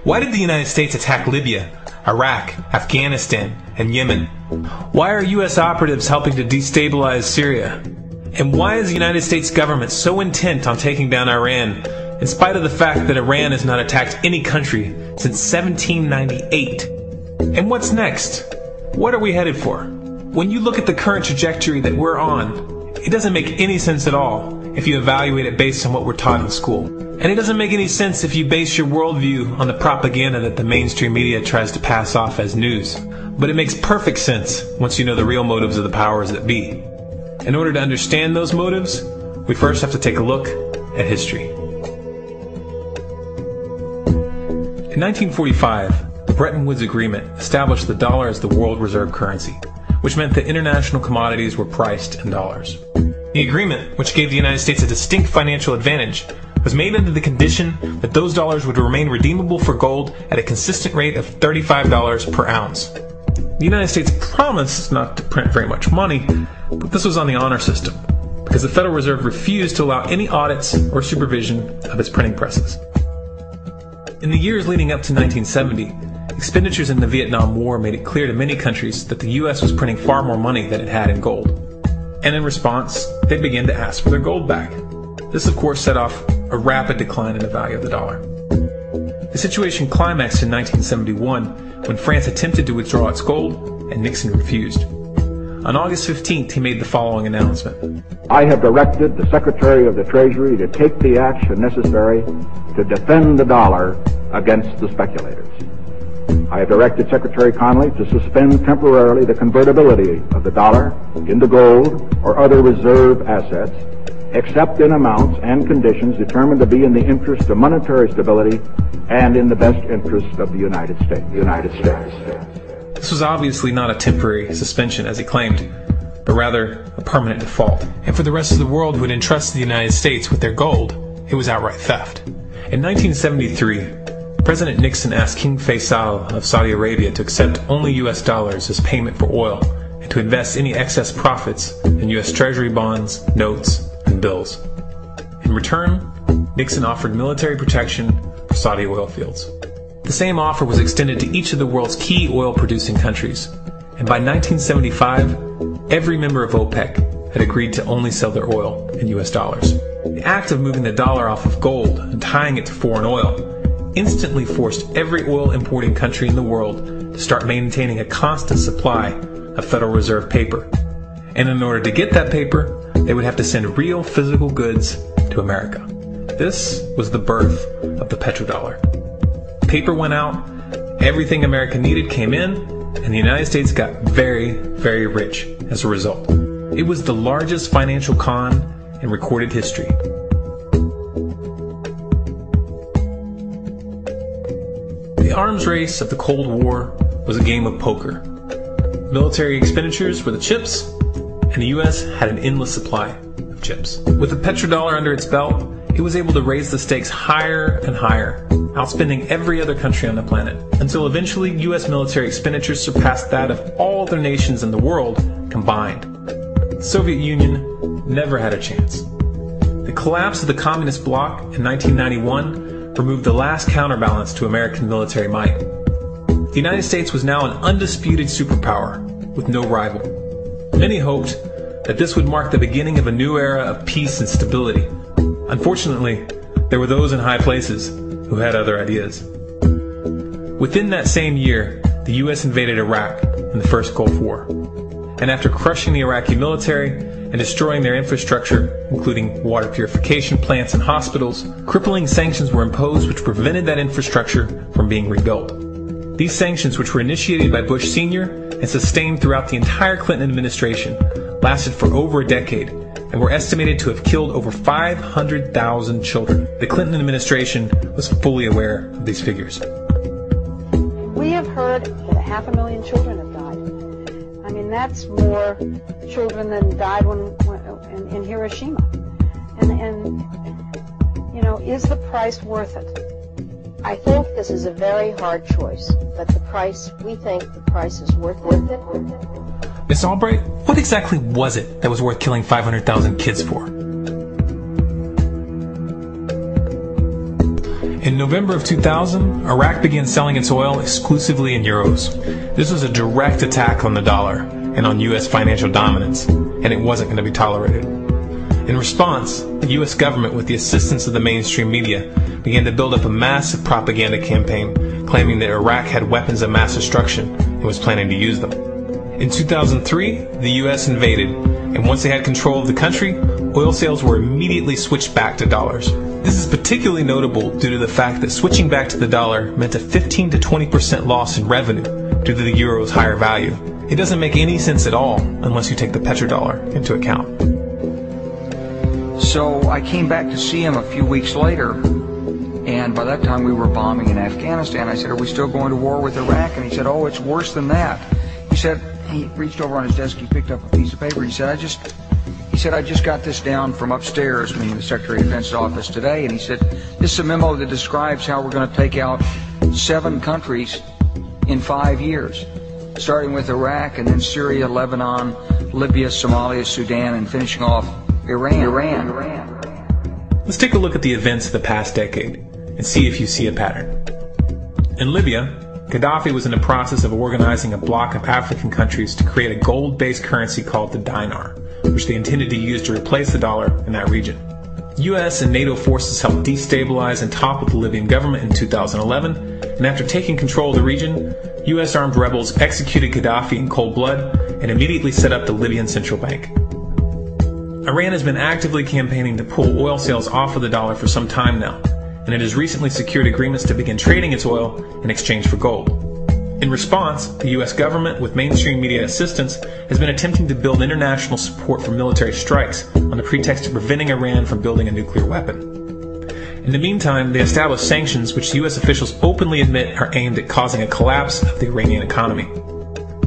Why did the United States attack Libya, Iraq, Afghanistan, and Yemen? Why are U.S. operatives helping to destabilize Syria? And why is the United States government so intent on taking down Iran, in spite of the fact that Iran has not attacked any country since 1798? And what's next? What are we headed for? When you look at the current trajectory that we're on, it doesn't make any sense at all if you evaluate it based on what we're taught in school. And it doesn't make any sense if you base your worldview on the propaganda that the mainstream media tries to pass off as news. But it makes perfect sense once you know the real motives of the powers that be. In order to understand those motives, we first have to take a look at history. In 1945, the Bretton Woods Agreement established the dollar as the world reserve currency, which meant that international commodities were priced in dollars. The agreement, which gave the United States a distinct financial advantage, was made under the condition that those dollars would remain redeemable for gold at a consistent rate of $35 per ounce. The United States promised not to print very much money, but this was on the honor system, because the Federal Reserve refused to allow any audits or supervision of its printing presses. In the years leading up to 1970, expenditures in the Vietnam War made it clear to many countries that the U.S. was printing far more money than it had in gold. And in response, they began to ask for their gold back. This, of course, set off a rapid decline in the value of the dollar. The situation climaxed in 1971 when France attempted to withdraw its gold and Nixon refused. On August 15th, he made the following announcement. I have directed the Secretary of the Treasury to take the action necessary to defend the dollar against the speculators. I have directed Secretary Connally to suspend temporarily the convertibility of the dollar into gold or other reserve assets, except in amounts and conditions determined to be in the interest of monetary stability and in the best interest of the United States. This was obviously not a temporary suspension, as he claimed, but rather a permanent default. And for the rest of the world who had entrusted the United States with their gold, it was outright theft. In 1973, President Nixon asked King Faisal of Saudi Arabia to accept only U.S. dollars as payment for oil and to invest any excess profits in U.S. Treasury bonds, notes, and bills. In return, Nixon offered military protection for Saudi oil fields. The same offer was extended to each of the world's key oil-producing countries, and by 1975, every member of OPEC had agreed to only sell their oil in U.S. dollars. The act of moving the dollar off of gold and tying it to foreign oil instantly forced every oil-importing country in the world to start maintaining a constant supply of Federal Reserve paper. And in order to get that paper, they would have to send real physical goods to America. This was the birth of the petrodollar. Paper went out, everything America needed came in, and the United States got very, very rich as a result. It was the largest financial con in recorded history. The arms race of the Cold War was a game of poker. Military expenditures were the chips, and the U.S. had an endless supply of chips. With the petrodollar under its belt, it was able to raise the stakes higher and higher, outspending every other country on the planet, until eventually U.S. military expenditures surpassed that of all other nations in the world combined. The Soviet Union never had a chance. The collapse of the communist bloc in 1991 removed the last counterbalance to American military might. The United States was now an undisputed superpower with no rival. Many hoped that this would mark the beginning of a new era of peace and stability. Unfortunately, there were those in high places who had other ideas. Within that same year, the U.S. invaded Iraq in the First Gulf War. And after crushing the Iraqi military and destroying their infrastructure, including water purification plants and hospitals, crippling sanctions were imposed which prevented that infrastructure from being rebuilt. These sanctions, which were initiated by Bush Sr. and sustained throughout the entire Clinton administration, lasted for over a decade and were estimated to have killed over 500,000 children. The Clinton administration was fully aware of these figures. We have heard that 500,000 children have died. I mean, that's more children than died in Hiroshima. And you know, is the price worth it? I think this is a very hard choice, but we think the price is worth it. Miss Albright, what exactly was it that was worth killing 500,000 kids for? In November of 2000, Iraq began selling its oil exclusively in euros. This was a direct attack on the dollar and on U.S. financial dominance, and it wasn't going to be tolerated. In response, the U.S. government, with the assistance of the mainstream media, began to build up a massive propaganda campaign claiming that Iraq had weapons of mass destruction and was planning to use them. In 2003, the U.S. invaded, and once they had control of the country, oil sales were immediately switched back to dollars. This is particularly notable due to the fact that switching back to the dollar meant a 15 to 20% loss in revenue due to the euro's higher value. It doesn't make any sense at all unless you take the petrodollar into account. So I came back to see him a few weeks later, and by that time we were bombing in Afghanistan. I said, "Are we still going to war with Iraq?" And he said, "Oh, it's worse than that." He said, he reached over on his desk, he picked up a piece of paper, he said, I just got this down from upstairs, meaning the Secretary of Defense's office today, and he said, "This is a memo that describes how we're going to take out 7 countries in 5 years, starting with Iraq and then Syria, Lebanon, Libya, Somalia, Sudan, and finishing off Iran. Let's take a look at the events of the past decade and see if you see a pattern. In Libya, Gaddafi was in the process of organizing a bloc of African countries to create a gold-based currency called the dinar, which they intended to use to replace the dollar in that region. U.S. and NATO forces helped destabilize and topple the Libyan government in 2011, and after taking control of the region, U.S. armed rebels executed Gaddafi in cold blood and immediately set up the Libyan Central Bank. Iran has been actively campaigning to pull oil sales off of the dollar for some time now, and it has recently secured agreements to begin trading its oil in exchange for gold. In response, the U.S. government, with mainstream media assistance, has been attempting to build international support for military strikes on the pretext of preventing Iran from building a nuclear weapon. In the meantime, they established sanctions which U.S. officials openly admit are aimed at causing a collapse of the Iranian economy.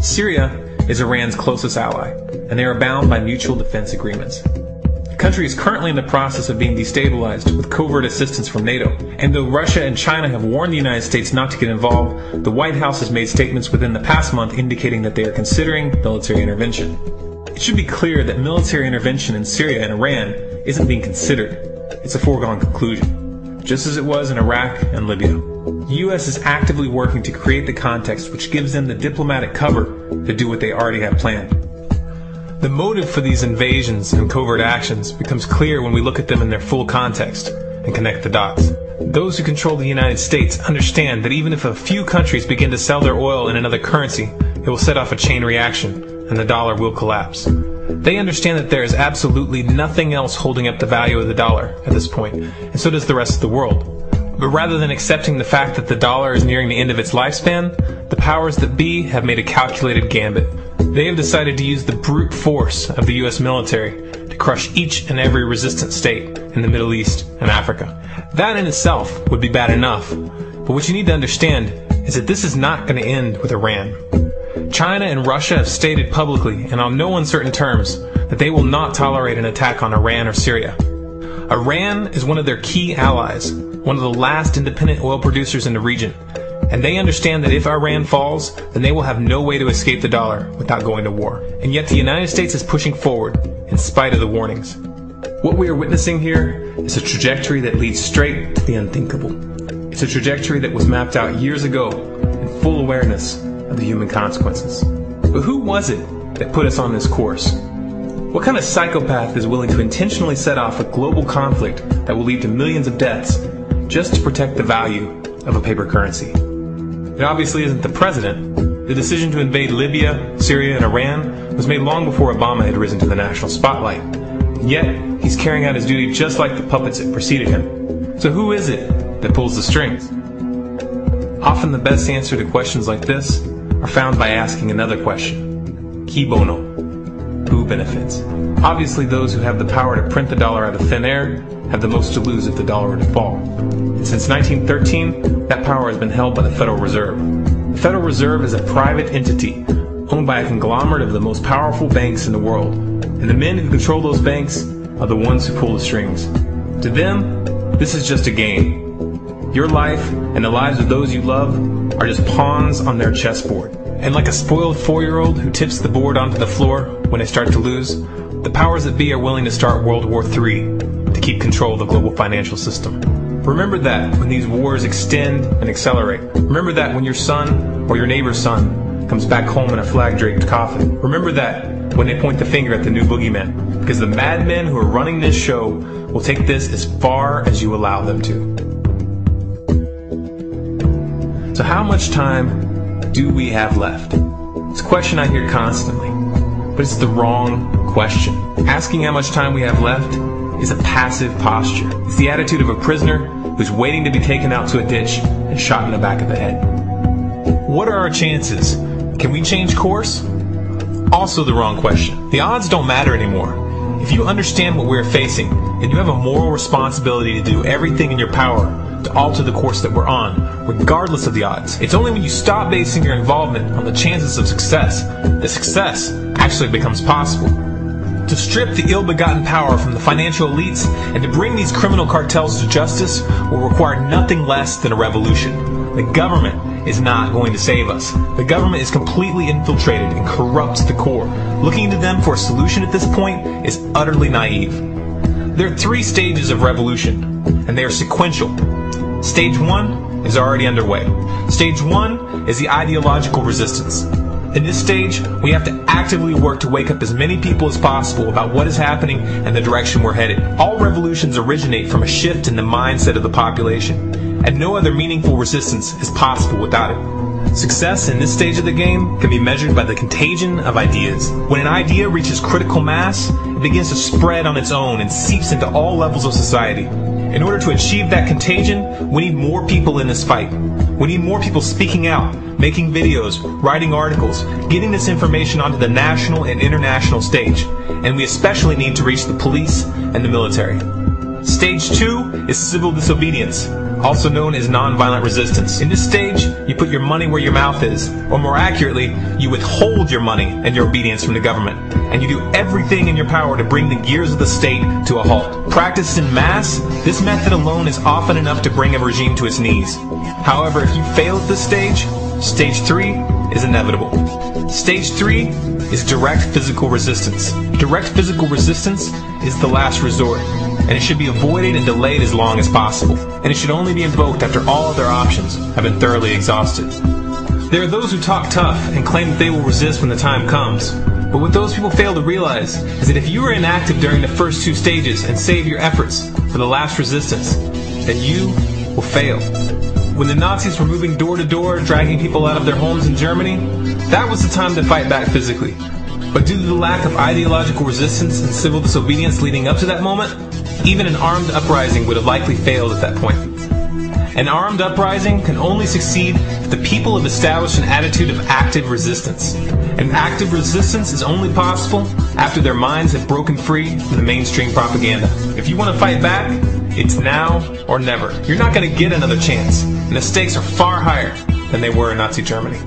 Syria is Iran's closest ally, and they are bound by mutual defense agreements. The country is currently in the process of being destabilized with covert assistance from NATO, and though Russia and China have warned the United States not to get involved, the White House has made statements within the past month indicating that they are considering military intervention. It should be clear that military intervention in Syria and Iran isn't being considered. It's a foregone conclusion, just as it was in Iraq and Libya. The U.S. is actively working to create the context which gives them the diplomatic cover to do what they already have planned. The motive for these invasions and covert actions becomes clear when we look at them in their full context and connect the dots. Those who control the United States understand that even if a few countries begin to sell their oil in another currency, it will set off a chain reaction and the dollar will collapse. They understand that there is absolutely nothing else holding up the value of the dollar at this point, and so does the rest of the world. But rather than accepting the fact that the dollar is nearing the end of its lifespan, the powers that be have made a calculated gambit. They have decided to use the brute force of the U.S. military to crush each and every resistant state in the Middle East and Africa. That in itself would be bad enough, but what you need to understand is that this is not going to end with Iran. China and Russia have stated publicly and on no uncertain terms that they will not tolerate an attack on Iran or Syria. Iran is one of their key allies, one of the last independent oil producers in the region, and they understand that if Iran falls, then they will have no way to escape the dollar without going to war. And yet the United States is pushing forward in spite of the warnings. What we are witnessing here is a trajectory that leads straight to the unthinkable. It's a trajectory that was mapped out years ago in full awareness of the human consequences. But who was it that put us on this course? What kind of psychopath is willing to intentionally set off a global conflict that will lead to millions of deaths just to protect the value of a paper currency? It obviously isn't the president. The decision to invade Libya, Syria, and Iran was made long before Obama had risen to the national spotlight. And yet, he's carrying out his duty just like the puppets that preceded him. So who is it that pulls the strings? Often the best answer to questions like this are found by asking another question. Qui bono? Who benefits? Obviously those who have the power to print the dollar out of thin air have the most to lose if the dollar were to fall. And since 1913, that power has been held by the Federal Reserve. The Federal Reserve is a private entity owned by a conglomerate of the most powerful banks in the world. And the men who control those banks are the ones who pull the strings. To them, this is just a game. Your life and the lives of those you love are just pawns on their chessboard. And like a spoiled 4-year-old who tips the board onto the floor when they start to lose, the powers that be are willing to start World War III to keep control of the global financial system. Remember that when these wars extend and accelerate. Remember that when your son or your neighbor's son comes back home in a flag-draped coffin. Remember that when they point the finger at the new boogeyman. Because the madmen who are running this show will take this as far as you allow them to. So how much time do we have left? It's a question I hear constantly, but it's the wrong question. Asking how much time we have left is a passive posture. It's the attitude of a prisoner who's waiting to be taken out to a ditch and shot in the back of the head. What are our chances? Can we change course? Also the wrong question. The odds don't matter anymore. If you understand what we're facing, then you have a moral responsibility to do everything in your power to alter the course that we're on, regardless of the odds. It's only when you stop basing your involvement on the chances of success that success actually becomes possible. To strip the ill-begotten power from the financial elites and to bring these criminal cartels to justice will require nothing less than a revolution. The government is not going to save us. The government is completely infiltrated and corrupt to the core. Looking to them for a solution at this point is utterly naive. There are 3 stages of revolution, and they are sequential. Stage 1 is already underway. Stage 1 is the ideological resistance. In this stage, we have to actively work to wake up as many people as possible about what is happening and the direction we're headed. All revolutions originate from a shift in the mindset of the population, and no other meaningful resistance is possible without it. Success in this stage of the game can be measured by the contagion of ideas. When an idea reaches critical mass, it begins to spread on its own and seeps into all levels of society. In order to achieve that contagion, we need more people in this fight. We need more people speaking out, making videos, writing articles, getting this information onto the national and international stage. And we especially need to reach the police and the military. Stage 2 is civil disobedience, also known as nonviolent resistance. In this stage, you put your money where your mouth is, or more accurately, you withhold your money and your obedience from the government, and you do everything in your power to bring the gears of the state to a halt. Practiced in mass, this method alone is often enough to bring a regime to its knees. However, if you fail at this stage, Stage 3 is inevitable. Stage 3 is direct physical resistance. Direct physical resistance is the last resort, and it should be avoided and delayed as long as possible, and it should only be invoked after all other options have been thoroughly exhausted. There are those who talk tough and claim that they will resist when the time comes, but what those people fail to realize is that if you are inactive during the first 2 stages and save your efforts for the last resistance, then you will fail. When the Nazis were moving door to door, dragging people out of their homes in Germany, that was the time to fight back physically. But due to the lack of ideological resistance and civil disobedience leading up to that moment, even an armed uprising would have likely failed at that point. An armed uprising can only succeed if the people have established an attitude of active resistance. And active resistance is only possible after their minds have broken free from the mainstream propaganda. If you want to fight back, it's now or never. You're not going to get another chance, and the stakes are far higher than they were in Nazi Germany.